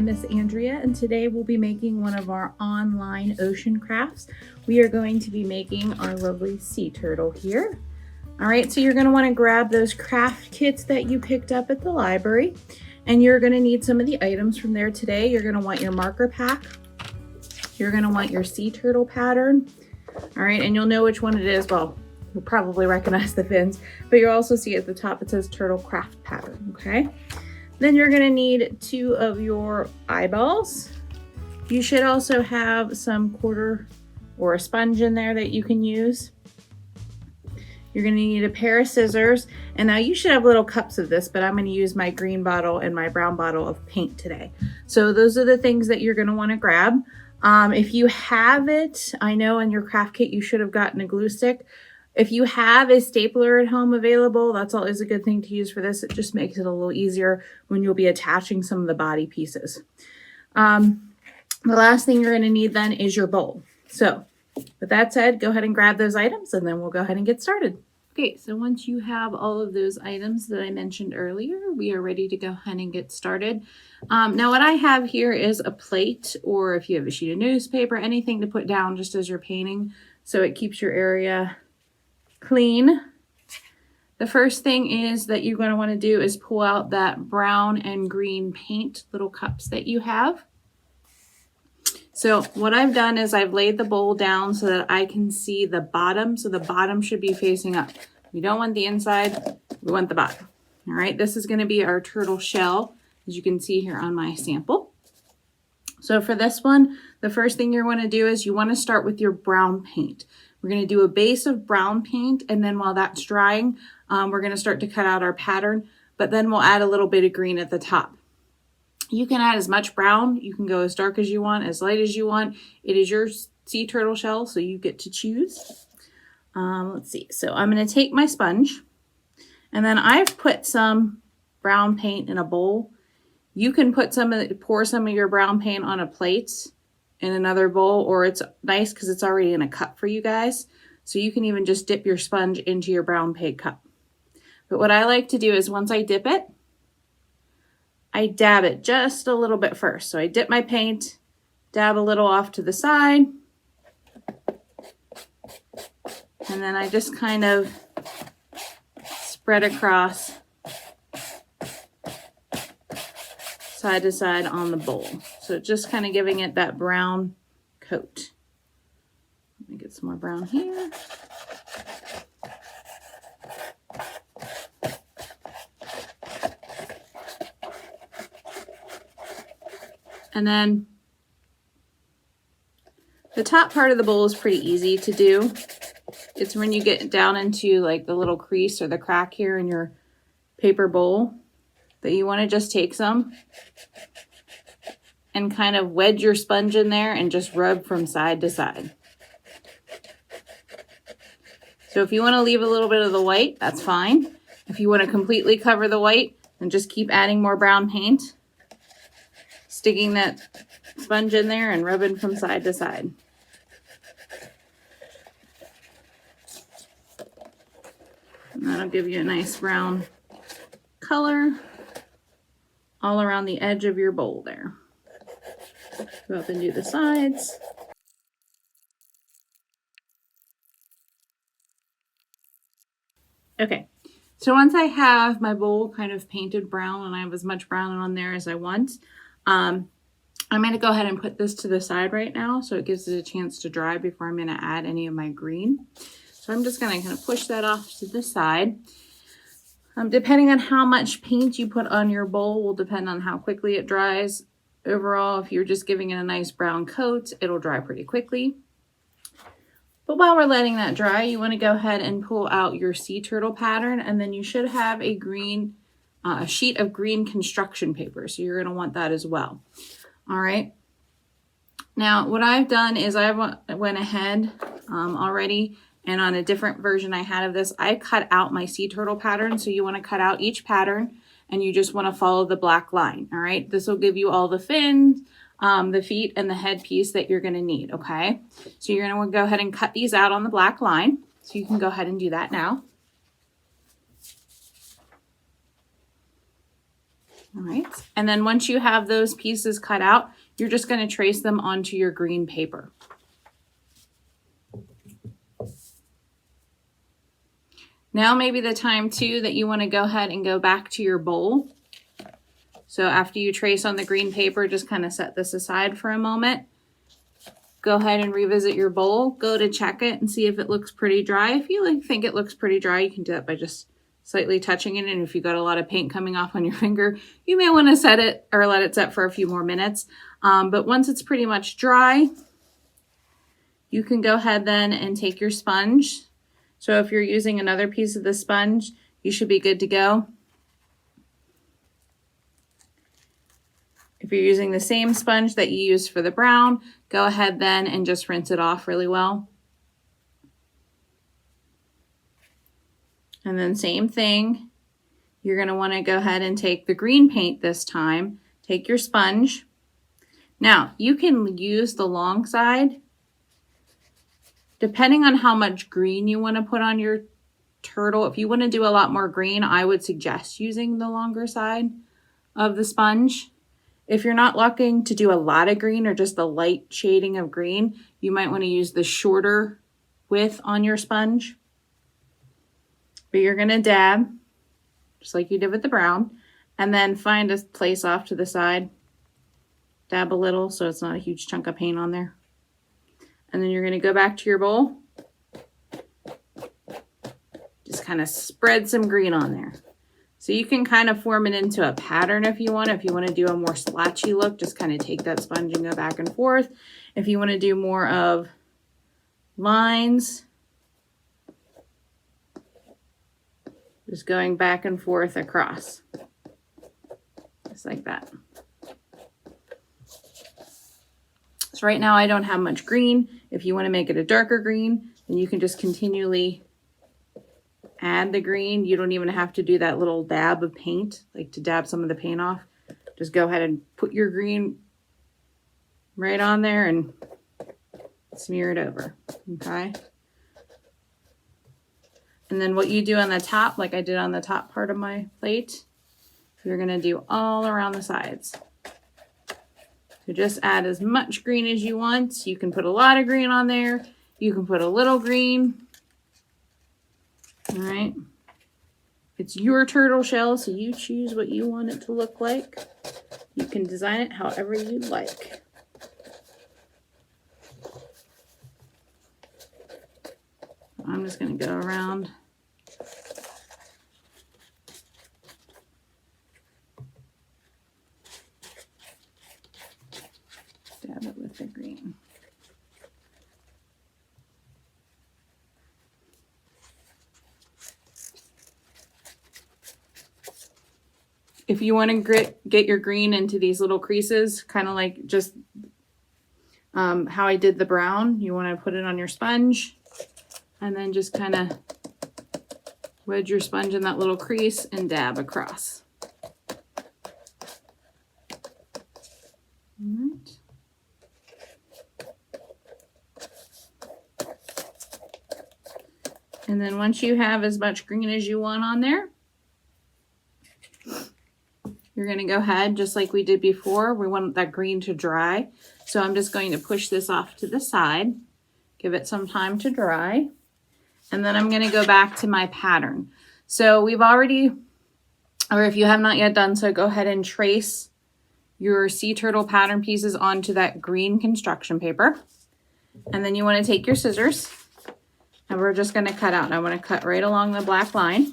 I'm Miss Andrea, and today we'll be making one of our online ocean crafts. We are going to be making our lovely sea turtle here. All right, so you're going to want to grab those craft kits that you picked up at the library, and you're going to need some of the items from there today. You're going to want your marker pack. You're going to want your sea turtle pattern. All right, and you'll know which one it is. Well, you'll probably recognize the fins, but you'll also see at the top it says Turtle Craft Pattern, okay? Then you're gonna need 2 of your eyeballs. You should also have some quarter or a sponge in there that you can use. You're gonna need a pair of scissors, and now you should have little cups of this, but I'm gonna use my green bottle and my brown bottle of paint today. So those are the things that you're gonna wanna grab. If you have it, I know in your craft kit you should have gotten a glue stick. If you have a stapler at home available, that's always a good thing to use for this. It just makes it a little easier when you'll be attaching some of the body pieces. The last thing you're going to need then is your bowl. So with that said, go ahead and grab those items and then we'll go ahead and get started. Okay, so once you have all of those items that I mentioned earlier, we are ready to go ahead and get started. Now what I have here is a plate, or if you have a sheet of newspaper, anything to put down just as you're painting so it keeps your area clean. The first thing is that you're going to want to do is pull out that brown and green paint little cups that you have. So what I've done is I've laid the bowl down so that I can see the bottom. So the bottom should be facing up. We don't want the inside, we want the bottom. All right, this is going to be our turtle shell, as you can see here on my sample. So for this one, the first thing you're going to do is you want to start with your brown paint. We're going to do a base of brown paint, and then while that's drying, we're going to start to cut out our pattern, but then we'll add a little bit of green at the top. You can add as much brown, you can go as dark as you want, as light as you want. It is your sea turtle shell, so you get to choose. Let's see, so I'm going to take my sponge, and then I've put some brown paint in a bowl. You can put pour some of your brown paint on a plate in another bowl, or it's nice because it's already in a cup for you guys. So you can even just dip your sponge into your brown paint cup. But what I like to do is once I dip it, I dab it just a little bit first. So I dip my paint, dab a little off to the side, and then I just kind of spread across side to side on the bowl. So just kind of giving it that brown coat. Let me get some more brown here. And then the top part of the bowl is pretty easy to do. It's when you get down into like the little crease or the crack here in your paper bowl that you want to just take some and kind of wedge your sponge in there and just rub from side to side. So if you want to leave a little bit of the white, that's fine. If you want to completely cover the white, then just keep adding more brown paint, sticking that sponge in there and rubbing from side to side. And that'll give you a nice brown color all around the edge of your bowl there. Go up and do the sides. Okay, so once I have my bowl kind of painted brown and I have as much brown on there as I want, I'm going to go ahead and put this to the side right now so it gives it a chance to dry before I'm going to add any of my green. So I'm just going to kind of push that off to the side. Depending on how much paint you put on your bowl will depend on how quickly it dries. Overall, if you're just giving it a nice brown coat, it'll dry pretty quickly. But while we're letting that dry, you want to go ahead and pull out your sea turtle pattern, and then you should have a sheet of green construction paper. So you're going to want that as well. All right. Now, what I've done is I went ahead already, and on a different version I had of this, I cut out my sea turtle pattern. So you want to cut out each pattern and you just want to follow the black line. All right. This will give you all the fins, the feet, and the headpiece that you're going to need. Okay. So you're going to go ahead and cut these out on the black line. So you can go ahead and do that now. All right, and then once you have those pieces cut out, you're just going to trace them onto your green paper. Now maybe the time too that you want to go ahead and go back to your bowl. So after you trace on the green paper, just kind of set this aside for a moment. Go ahead and revisit your bowl. Go to check it and see if it looks pretty dry. If you think it looks pretty dry, you can do that by just slightly touching it. And if you got a lot of paint coming off on your finger, you may want to set it or let it set for a few more minutes. But once it's pretty much dry, you can go ahead then and take your sponge. So if you're using another piece of the sponge, you should be good to go. If you're using the same sponge that you used for the brown, go ahead then and just rinse it off really well. And then same thing, you're going to want to go ahead and take the green paint this time. Take your sponge. Now, you can use the long side. Depending on how much green you want to put on your turtle, if you want to do a lot more green, I would suggest using the longer side of the sponge. If you're not looking to do a lot of green or just a light shading of green, you might want to use the shorter width on your sponge. But you're going to dab, just like you did with the brown, and then find a place off to the side. Dab a little so it's not a huge chunk of paint on there. And then you're going to go back to your bowl. Just kind of spread some green on there. So you can kind of form it into a pattern if you want. If you want to do a more splotchy look, just kind of take that sponge and go back and forth. If you want to do more of lines, just going back and forth across. Just like that. So right now I don't have much green. If you want to make it a darker green, then you can just continually add the green. You don't even have to do that little dab of paint, like to dab some of the paint off. Just go ahead and put your green right on there and smear it over, okay? And then what you do on the top, like I did on the top part of my plate, you're gonna do all around the sides. So just add as much green as you want. You can put a lot of green on there. You can put a little green. All right. It's your turtle shell, so you choose what you want it to look like. You can design it however you like. I'm just going to go around. Dab it with the green. If you want to get your green into these little creases, kind of like just how I did the brown, you want to put it on your sponge and then just kind of wedge your sponge in that little crease and dab across. All right. And then once you have as much green as you want on there, you're going to go ahead, just like we did before. We want that green to dry. So I'm just going to push this off to the side, give it some time to dry. And then I'm going to go back to my pattern. So we've already, or if you have not yet done so, go ahead and trace your sea turtle pattern pieces onto that green construction paper. And then you want to take your scissors and we're just going to cut out. And I want to cut right along the black line.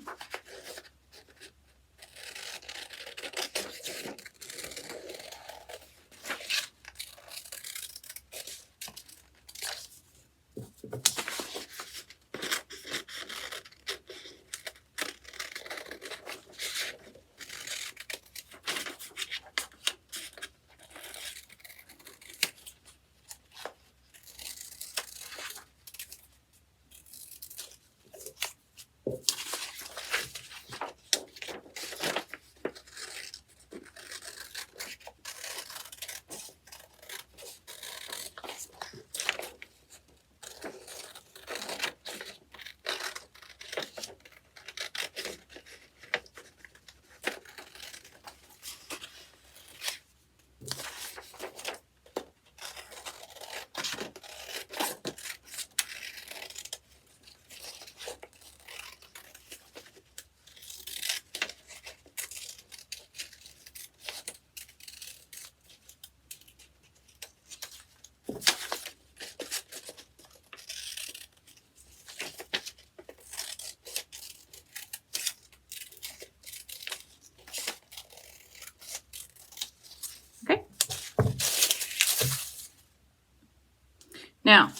Now,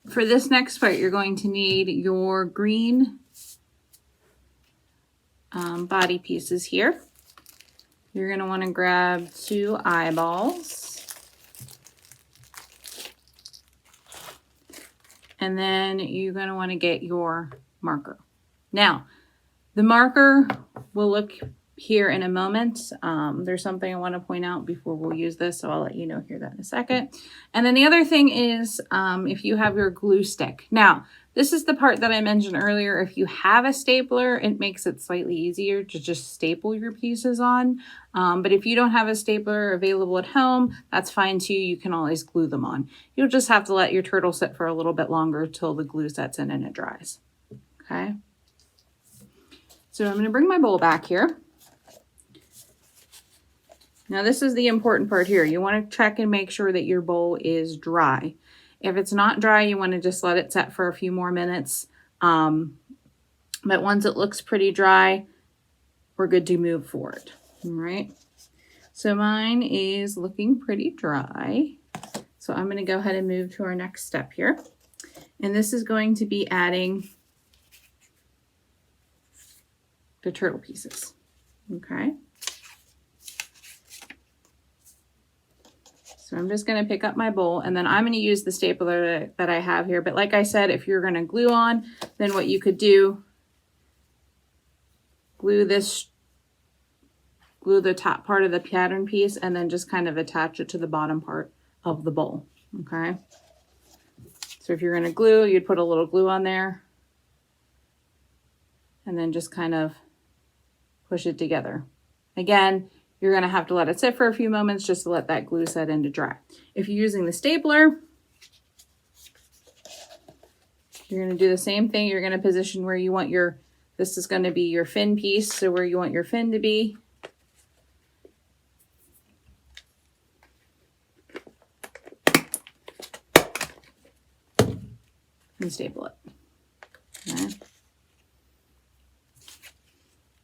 for this next part, you're going to need your green body pieces here. You're going to want to grab 2 eyeballs. And then you're going to want to get your marker. Now, the marker will look here in a moment. There's something I want to point out before we'll use this, so I'll let you know here that in a second. And then the other thing is if you have your glue stick. Now, this is the part that I mentioned earlier. If you have a stapler, it makes it slightly easier to just staple your pieces on. But if you don't have a stapler available at home, that's fine too. You can always glue them on. You'll just have to let your turtle sit for a little bit longer till the glue sets in and it dries. Okay. So I'm going to bring my bowl back here. Now this is the important part here. You want to check and make sure that your bowl is dry. If it's not dry, you want to just let it set for a few more minutes. But once it looks pretty dry, we're good to move forward. All right. So mine is looking pretty dry. So I'm going to go ahead and move to our next step here. And this is going to be adding the turtle pieces. Okay. So I'm just going to pick up my bowl, and then I'm going to use the stapler that I have here. But like I said, if you're going to glue on, then what you could do, glue the top part of the pattern piece and then just kind of attach it to the bottom part of the bowl. Okay. So if you're going to glue, you'd put a little glue on there and then just kind of push it together. Again, you're going to have to let it sit for a few moments just to let that glue set in to dry. If you're using the stapler, you're going to do the same thing. You're going to position where you want this is going to be your fin piece, so where you want your fin to be. And staple it. Okay.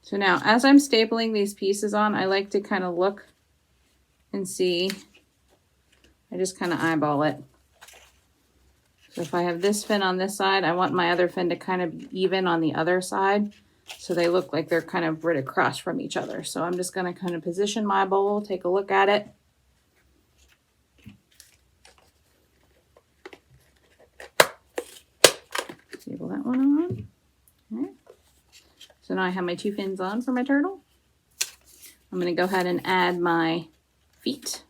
So now, as I'm stapling these pieces on, I like to kind of look and see. I just kind of eyeball it. So if I have this fin on this side, I want my other fin to kind of be even on the other side. So they look like they're kind of right across from each other. So I'm just going to kind of position my bowl, take a look at it. Staple that one on. Okay. So now I have my 2 fins on for my turtle. I'm going to go ahead and add my feet.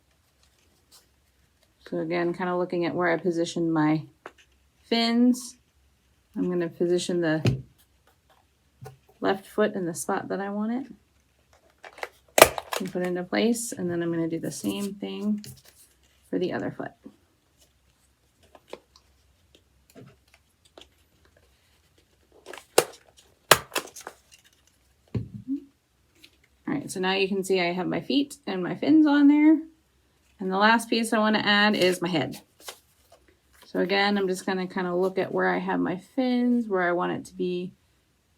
So again, kind of looking at where I positioned my fins. I'm going to position the left foot in the spot that I want it. And put it into place. And then I'm going to do the same thing for the other foot. So now you can see I have my feet and my fins on there. And the last piece I want to add is my head. So again, I'm just going to kind of look at where I have my fins, where I want it to be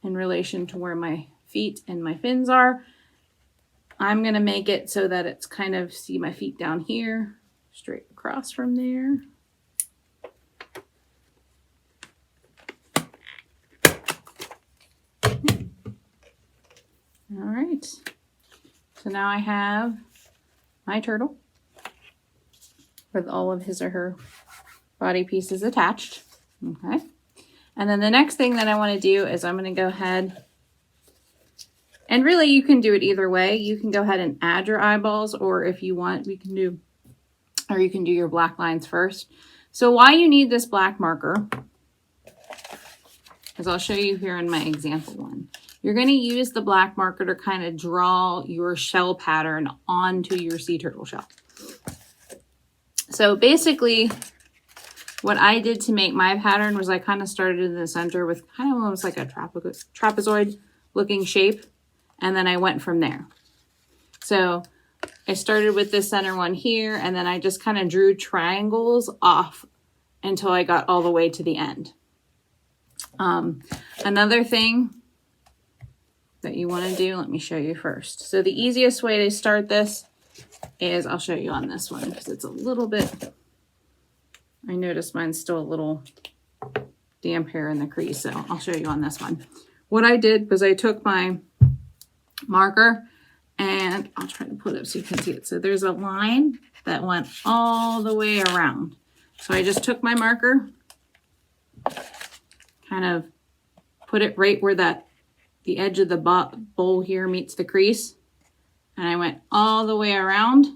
in relation to where my feet and my fins are. I'm going to make it so that it's kind of, see my feet down here, straight across from there. All right. So now I have my turtle with all of his or her body pieces attached. Okay. And then the next thing that I want to do is I'm going to go ahead, and really you can do it either way. You can go ahead and add your eyeballs, or if you want, you can do your black lines first. So why you need this black marker, as I'll show you here in my example one. You're going to use the black marker to kind of draw your shell pattern onto your sea turtle shell. So basically, what I did to make my pattern was I kind of started in the center with kind of almost like a trapezoid looking shape, and then I went from there. So I started with this center one here, and then I just kind of drew triangles off until I got all the way to the end. Another thing that you want to do, let me show you first. So the easiest way to start this is, I'll show you on this one because it's a little bit I noticed mine's still a little damp here in the crease, so I'll show you on this one. What I did was I took my marker and I'll try to put it up so you can see it. So there's a line that went all the way around. So I just took my marker, kind of put it right where the edge of the bowl here meets the crease. And I went all the way around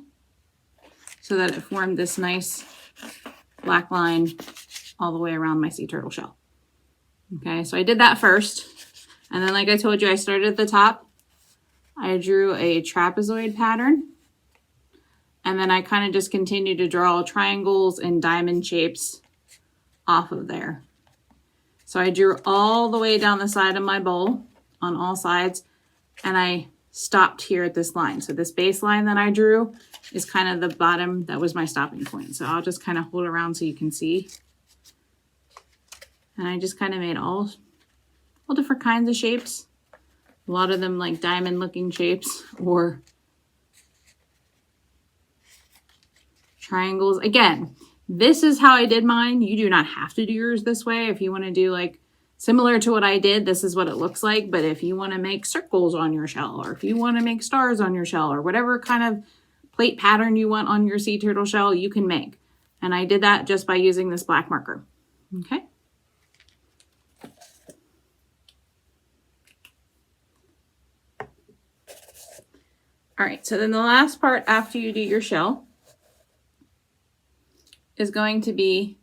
so that it formed this nice black line all the way around my sea turtle shell. Okay, so I did that first. And then like I told you, I started at the top. I drew a trapezoid pattern. And then I kind of just continued to draw triangles and diamond shapes off of there. So I drew all the way down the side of my bowl on all sides. And I stopped here at this line. So this baseline that I drew is kind of the bottom. That was my stopping point. So I'll just kind of hold around so you can see. And I just kind of made all different kinds of shapes. A lot of them like diamond looking shapes or triangles. Again, this is how I did mine. You do not have to do yours this way. If you want to do like similar to what I did, this is what it looks like. But if you want to make circles on your shell, or if you want to make stars on your shell, or whatever kind of plate pattern you want on your sea turtle shell, you can make. And I did that just by using this black marker. Okay. All right, so then the last part after you do your shell is going to be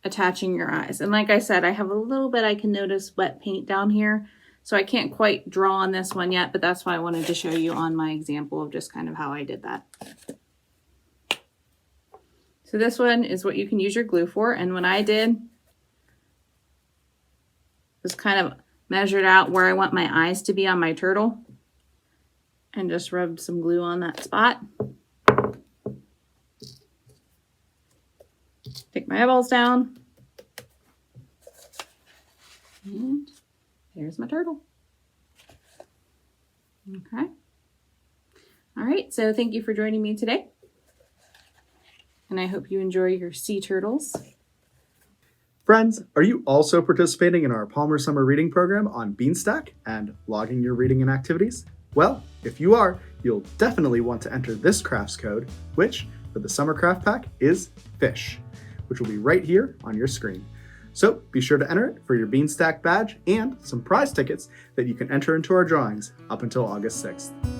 attaching your eyes. And like I said, I have a little bit I can notice wet paint down here. So I can't quite draw on this one yet, but that's why I wanted to show you on my example of just kind of how I did that. So this one is what you can use your glue for. And what I did was kind of measured out where I want my eyes to be on my turtle and just rubbed some glue on that spot. Take my eyeballs down. And there's my turtle. Okay. All right, so thank you for joining me today. And I hope you enjoy your sea turtles. Friends, are you also participating in our Palmer Summer Reading Program on Beanstack and logging your reading and activities? Well, if you are, you'll definitely want to enter this crafts code, which for the Summer Craft Pack is FISH, which will be right here on your screen. So be sure to enter it for your Beanstack badge and some prize tickets that you can enter into our drawings up until August 6th.